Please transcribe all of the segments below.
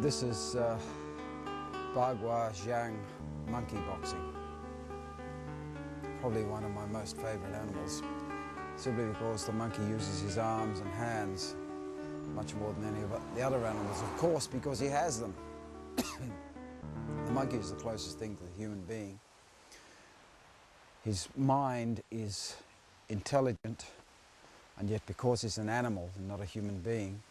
This is Bagua monkey boxing. Probably one of my most favourite animals, simply because the monkey uses his arms and hands much more than any of the other animals, of course, because he has them. The monkey is the closest thing to the human being. His mind is intelligent, and yet because he's an animal and not a human being,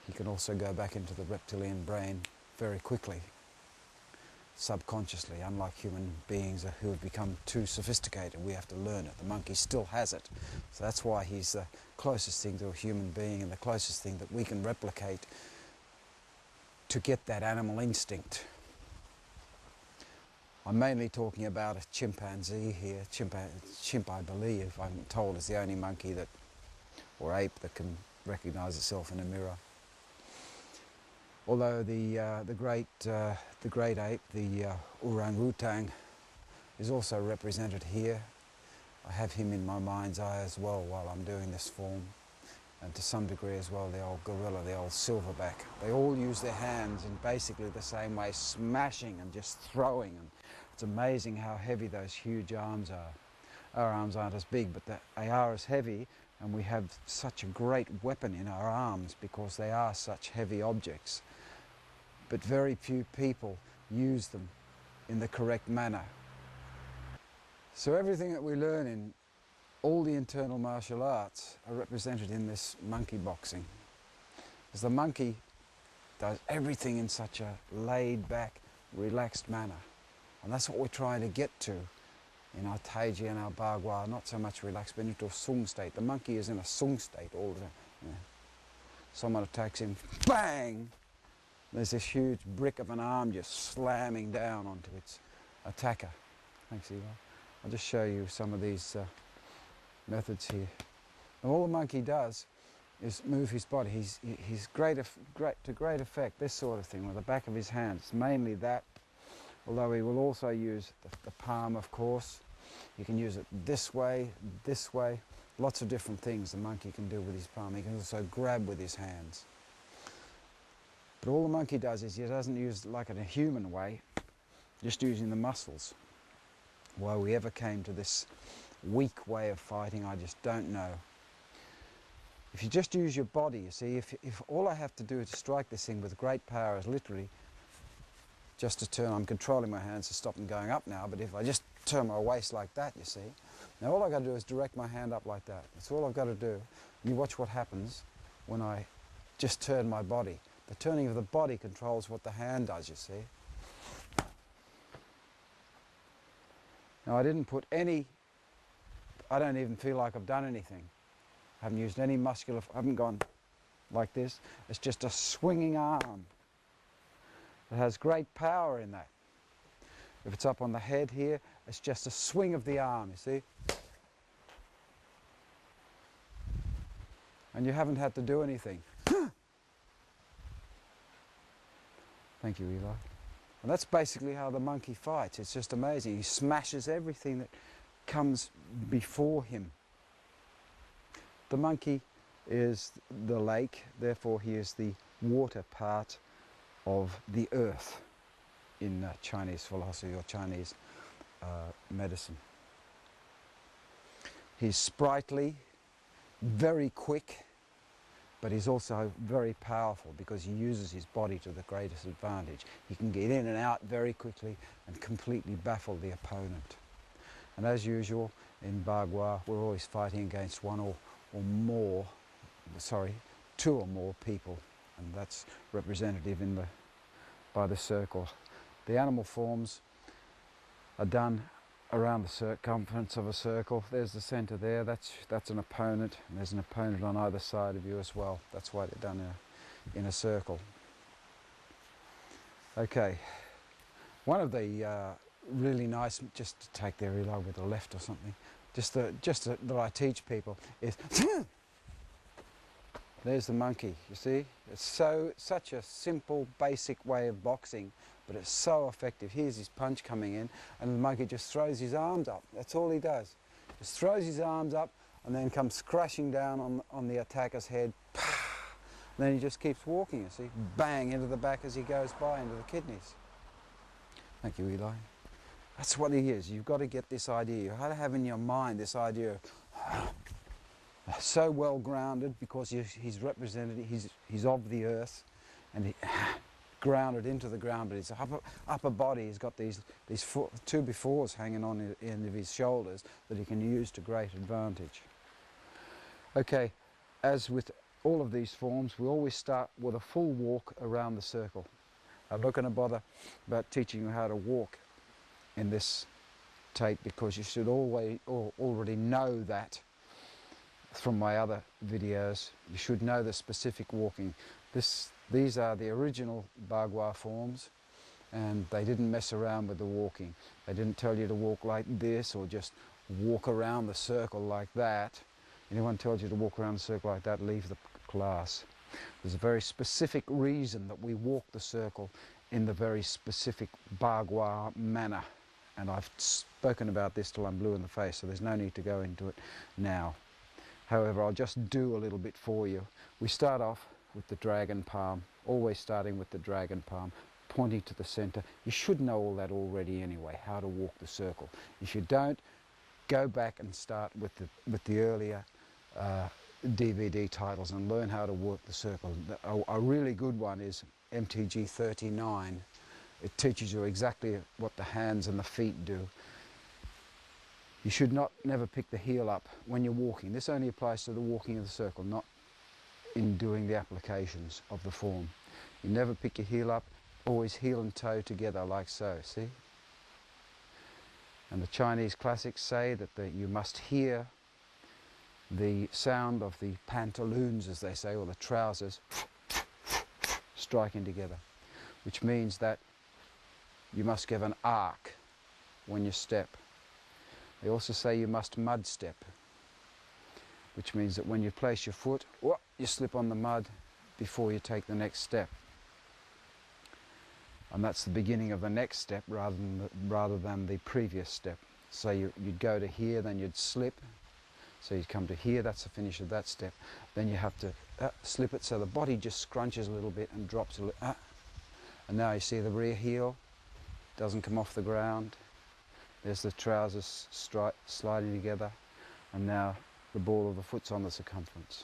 he can also go back into the reptilian brain very quickly, subconsciously, unlike human beings who have become too sophisticated. We have to learn it. The monkey still has it. So that's why he's the closest thing to a human being and the closest thing that we can replicate to get that animal instinct. I'm mainly talking about a chimpanzee here. Chimp, I believe, I'm told, is the only monkey that, or ape, that can recognize itself in a mirror. Although the great ape, the orangutan, is also represented here. I have him in my mind's eye as well while I'm doing this form, and to some degree as well the old gorilla, the old silverback. They all use their hands in basically the same way, smashing and just throwing. And it's amazing how heavy those huge arms are. Our arms aren't as big, but they are as heavy, and we have such a great weapon in our arms because they are such heavy objects. But very few people use them in the correct manner. So everything that we learn in all the internal martial arts are represented in this monkey boxing. Because the monkey does everything in such a laid-back, relaxed manner. And that's what we're trying to get to in our Taiji and our Bagua, not so much relaxed, but into a sung state. The monkey is in a sung state all the time. You know. Someone attacks him, bang! There's this huge brick of an arm just slamming down onto its attacker. Thanks, Eli. I'll just show you some of these methods here. And all the monkey does is move his body. He's to great effect, this sort of thing, with the back of his hand. It's mainly that, although he will also use the palm, of course. You can use it this way, lots of different things the monkey can do with his palm. He can also grab with his hands. But all the monkey does is he doesn't use like in a human way, just using the muscles. Why we ever came to this weak way of fighting, I just don't know. If you just use your body, you see, if all I have to do to strike this thing with great power is literally just to turn, I'm controlling my hands to stop them going up now, but if I just turn my waist like that, you see, now all I've got to do is direct my hand up like that. That's all I've got to do. And you watch what happens when I just turn my body. The turning of the body controls what the hand does, you see. Now I didn't put any, I don't even feel like I've done anything. I haven't used any muscular, I haven't gone like this. It's just a swinging arm. It has great power in that. If it's up on the head here, it's just a swing of the arm, you see. And you haven't had to do anything. Thank you, Eli. And that's basically how the monkey fights. It's just amazing. He smashes everything that comes before him. The monkey is the lake, therefore he is the water part of the earth in Chinese philosophy or Chinese medicine. He's sprightly, very quick, but he's also very powerful because he uses his body to the greatest advantage. He can get in and out very quickly and completely baffle the opponent. And as usual in Bagua, we're always fighting against two or more people, and that's representative by the circle. The animal forms are done around the circumference of a circle. There's the center there, that's an opponent, and there's an opponent on either side of you as well. That's why they're done in a circle. Okay, one of the really nice, just to take their Eli with the left or something, that I teach people is there's the monkey, you see? It's such a simple, basic way of boxing, but it's so effective. Here's his punch coming in, and the monkey just throws his arms up. That's all he does. Just throws his arms up and then comes crashing down on the attacker's head. And then he just keeps walking, you see, bang into the back as he goes by, into the kidneys. Thank you, Eli. That's what he is. You've got to get this idea. You've got to have in your mind this idea of so well grounded, because he's represented, he's of the earth, and he grounded into the ground, but his upper body has got these two befores hanging on the end of his shoulders that he can use to great advantage. Okay, as with all of these forms, we always start with a full walk around the circle. I'm not going to bother about teaching you how to walk in this tape, because you should already know that from my other videos. You should know the specific walking. These are the original Bagua forms, and they didn't mess around with the walking. They didn't tell you to walk like this or just walk around the circle like that. Anyone tells you to walk around the circle like that, leave the class. There's a very specific reason that we walk the circle in the very specific Bagua manner. And I've spoken about this till I'm blue in the face, so there's no need to go into it now. However, I'll just do a little bit for you. We start off with the dragon palm, always starting with the dragon palm, pointing to the center. You should know all that already anyway, how to walk the circle. If you don't, go back and start with the earlier DVD titles and learn how to walk the circle. A really good one is MTG 39. It teaches you exactly what the hands and the feet do. You should never pick the heel up when you're walking. This only applies to the walking of the circle, not in doing the applications of the form. You never pick your heel up, always heel and toe together like so, see? And the Chinese classics say that you must hear the sound of the pantaloons, as they say, or the trousers, striking together, which means that you must give an arc when you step. They also say you must mud step, which means that when you place your foot, you slip on the mud before you take the next step. And that's the beginning of the next step rather than the previous step. So you'd go to here, then you'd slip. So you'd come to here, that's the finish of that step. Then you have to slip it so the body just scrunches a little bit and drops a little. And now you see the rear heel doesn't come off the ground. There's the trousers sliding together, and now the ball of the foot's on the circumference.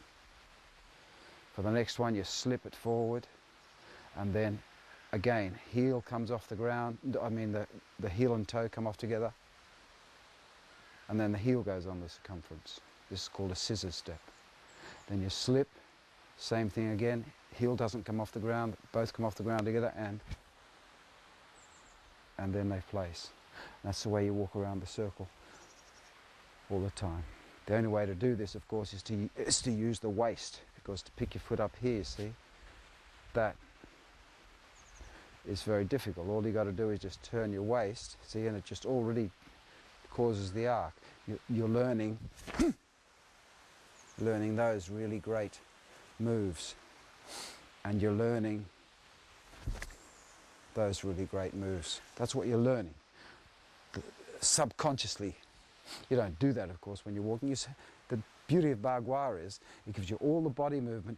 For the next one, you slip it forward, and then again, heel comes off the ground. I mean, the heel and toe come off together, and then the heel goes on the circumference. This is called a scissor step. Then you slip, same thing again. Heel doesn't come off the ground, both come off the ground together, and then they place. That's the way you walk around the circle all the time. The only way to do this, of course, is to use the waist, because to pick your foot up here, see, that is very difficult. All you got to do is just turn your waist, see, and it just already causes the arc. You're learning those really great moves, and you're learning those really great moves. That's what you're learning. Subconsciously. You don't do that, of course, when you're walking. The beauty of Bagua is it gives you all the body movement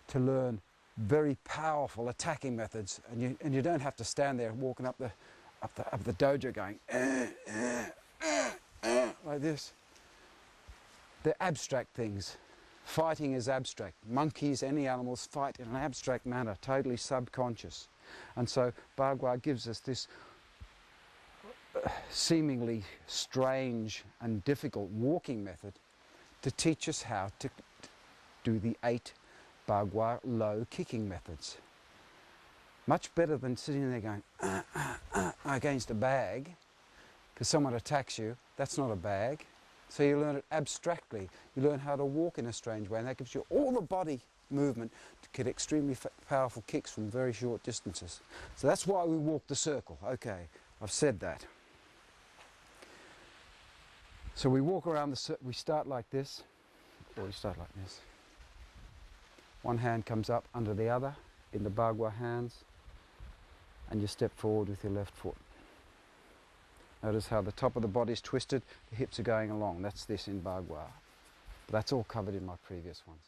to learn very powerful attacking methods, and you don't have to stand there walking up the dojo going like this. They're abstract things. Fighting is abstract. Monkeys, any animals, fight in an abstract manner, totally subconscious. And so Bagua gives us this seemingly strange and difficult walking method to teach us how to do the 8 Bagua low kicking methods. Much better than sitting there going against a bag, because someone attacks you. That's not a bag. So you learn it abstractly. You learn how to walk in a strange way, and that gives you all the body movement to get extremely powerful kicks from very short distances. So that's why we walk the circle. Okay, I've said that. So we walk around the circle. We start like this, or we start like this. One hand comes up under the other in the Bagua hands, and you step forward with your left foot. Notice how the top of the body is twisted, the hips are going along. That's this in Bagua. But that's all covered in my previous ones.